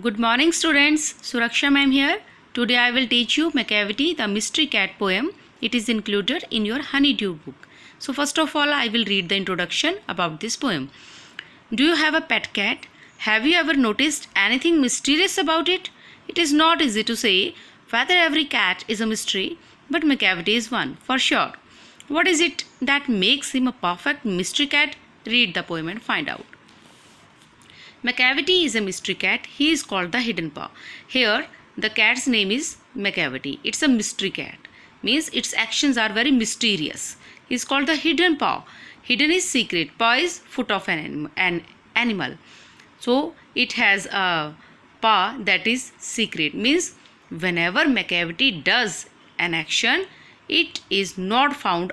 Good morning, students. Suraksha ma'am here. Today I will teach you Macavity, the mystery cat poem. It is included in your Honeydew book. So first of all, I will read the introduction about this poem. Do you have a pet cat? Have you ever noticed anything mysterious about it? It is not easy to say whether every cat is a mystery, but Macavity is one for sure. What is it that makes him a perfect mystery cat? Read the poem and find out. Macavity is a mystery cat. He is called the hidden paw. Here, the cat's name is Macavity. It's a mystery cat. Means its actions are very mysterious. He is called the hidden paw. Hidden is secret. Paw is foot of an animal. So, it has a paw that is secret. Means whenever Macavity does an action, it is not found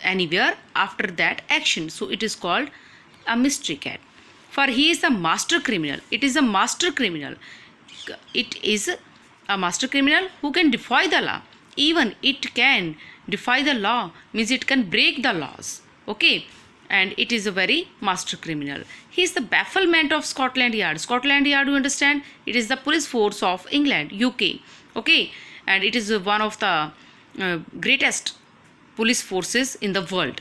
anywhere after that action. So, it is called a mystery cat. For he is a master criminal. It is a master criminal. It is a master criminal who can defy the law. Even it can defy the law, means it can break the laws. Okay, and it is a very master criminal. He is the bafflement of Scotland Yard. Scotland Yard, you understand? It is the police force of England, UK. Okay, and it is one of the greatest police forces in the world.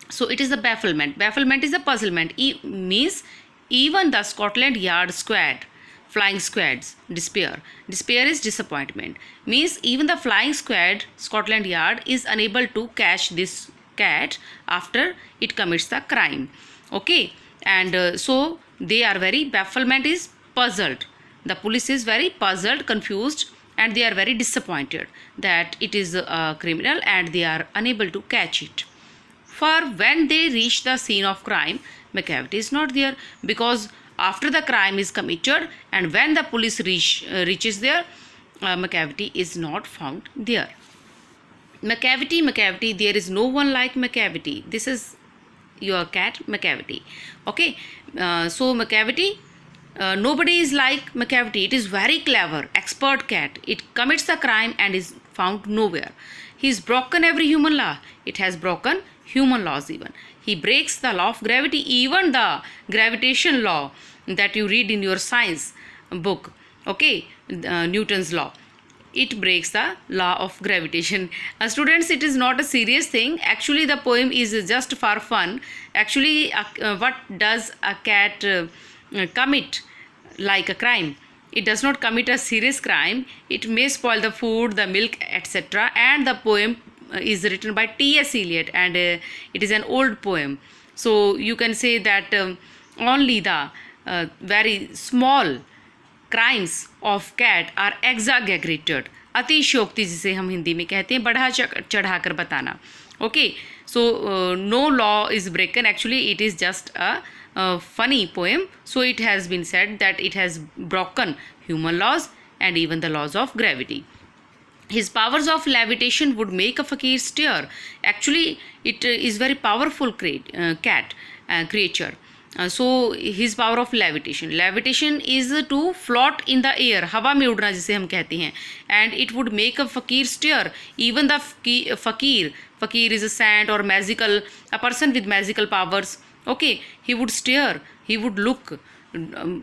So it is the bafflement. Bafflement is a puzzlement. Means even the Scotland Yard squad, flying squads, despair. Despair is disappointment. Means even the flying squad, Scotland Yard, is unable to catch this cat after it commits the crime. Okay, and so they are very, bafflement is puzzled. The police is very puzzled, confused, and they are very disappointed that it is a criminal and they are unable to catch it. For when they reach the scene of crime, Macavity is not there, because after the crime is committed and when the police reaches there, Macavity is not found there. Macavity, there is no one like Macavity. This is your cat, Macavity. Okay, so Macavity, nobody is like Macavity. It is very clever, expert cat. It commits the crime and is found nowhere. He has broken every human law. It has broken human laws even. He breaks the law of gravity, even the gravitation law that you read in your science book. Okay, Newton's law. It breaks the law of gravitation. Students, it is not a serious thing. Actually, the poem is just for fun. Actually, what does a cat commit like a crime? It does not commit a serious crime. It may spoil the food, the milk, etc. And the poem is written by T.S. Eliot, and it is an old poem. So you can say that only the very small crimes of cat are exaggerated. अतिशयोक्ति जिसे हम हिंदी में कहते हैं, बढ़ा चढ़ाकर बताना. Okay, so no law is broken. Actually, it is just a funny poem. So it has been said that it has broken human laws and even the laws of gravity. His powers of levitation would make a fakir stare. Actually, it is very powerful cat creature. So his power of levitation. Levitation is to float in the air. हवा में उड़ना जिसे हम कहते हैं. And it would make a fakir stare. Even the fakir is a saint or magical, a person with magical powers. Okay, he would stare. He would look.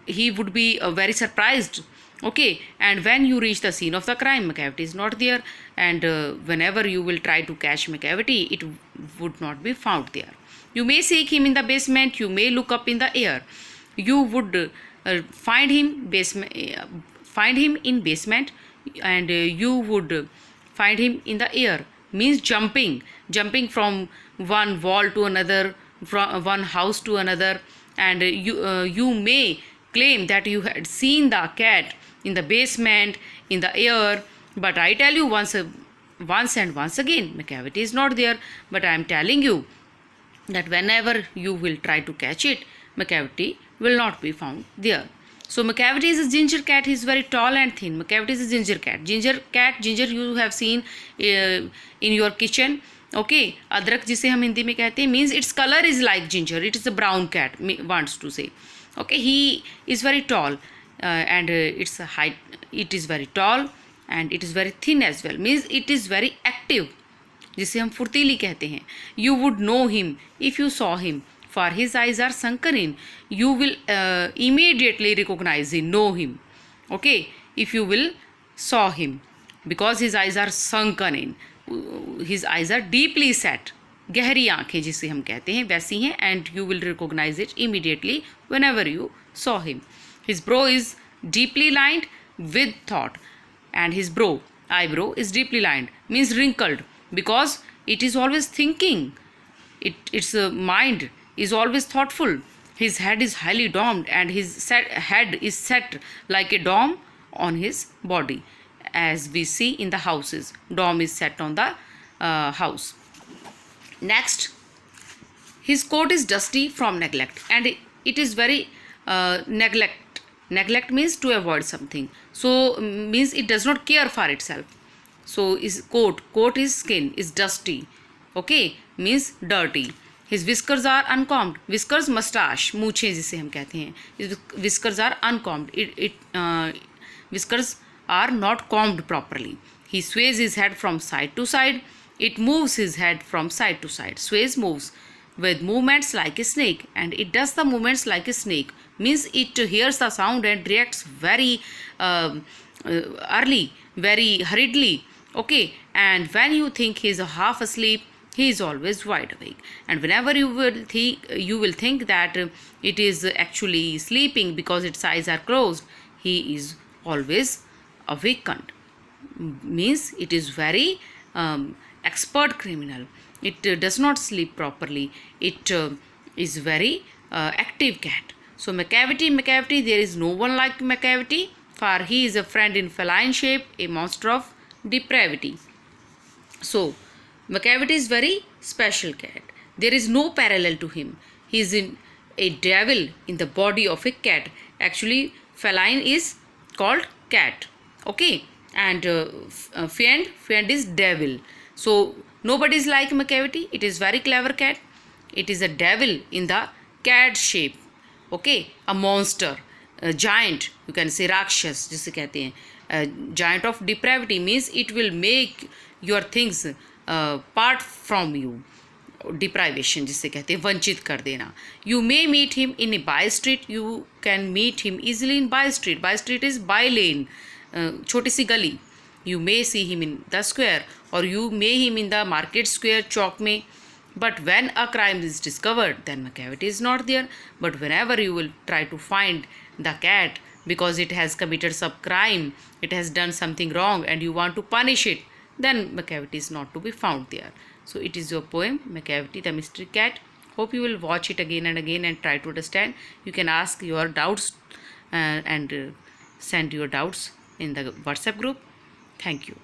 He would be very surprised. Okay, and when you reach the scene of the crime, Macavity is not there, and whenever you will try to catch Macavity, it would not be found there. You may seek him in the basement, you may look up in the air. You would find him in basement, and you would find him in the air. Means jumping from one wall to another, from one house to another, and you may claim that you had seen the cat in the basement, in the air, but I tell you once and once again, Macavity is not there. But I am telling you that whenever you will try to catch it, Macavity will not be found there. So Macavity is a ginger cat. He is very tall and thin. Macavity is a ginger cat. Ginger you have seen in your kitchen. Okay, अदरक जिसे हम हिंदी में कहते हैं, means its color is like ginger. It is a brown cat, wants to say. Okay, he is very tall. And its height, it is very tall and it is very thin as well. Means it is very active, जिसे हम फुर्तीली कहते हैं. You would know him if you saw him. for his eyes are sunken in, you will immediately recognize him, know him. Okay, if you will saw him, because his eyes are sunken in, his eyes are deeply set, गहरी आंखें जिसे हम कहते हैं वैसी हैं, and you will recognize it immediately whenever you saw him. His brow is deeply lined with thought, and his eyebrow is deeply lined, means wrinkled, because it is always thinking. Its mind is always thoughtful. His head is highly domed, and his head is set like a dome on his body, as we see in the houses. Dome is set on the house. Next, his coat is dusty from neglect, and it is very neglect. Neglect means to avoid something. So means it does not care for itself. So his coat is skin is dusty. Okay, means dirty. His whiskers are uncombed. Whiskers, mustache, मूछें जिसे हम कहते हैं. His whiskers are uncombed. Whiskers are not combed properly. He sways his head from side to side. It moves his head from side to side. Sways, moves with movements like a snake, and it does the movements like a snake. Means it hears the sound and reacts very early, very hurriedly. Okay, and when you think he is half asleep, he is always wide awake. And whenever you will think that it is actually sleeping because its eyes are closed, he is always awakened. Means it is very expert criminal. It does not sleep properly. It is very active cat. So Macavity, there is no one like Macavity, for he is a friend in feline shape, a monster of depravity. So Macavity is very special cat. There is no parallel to him. He is in a devil in the body of a cat. Actually, feline is called cat. Okay, and fiend is devil. So nobody is like Macavity. It is very clever cat. It is a devil in the cat shape. Okay, a monster, a giant, you can say Rakshas जिसे कहते हैं. Giant of depravity means it will make your things part from you. Deprivation जिसे कहते हैं वंचित कर देना. You may meet him in a by street. You can meet him easily in by street. By street is by lane, छोटी सी गली. You may see him in the square, or you may him in the market square, चौक में. But when a crime is discovered, then Macavity is not there. But whenever you will try to find the cat because it has committed some crime, it has done something wrong, and you want to punish it, then Macavity is not to be found there. So it is your poem, Macavity the Mystery Cat. Hope you will watch it again and again and try to understand. You can ask your doubts and send your doubts in the WhatsApp group. Thank you.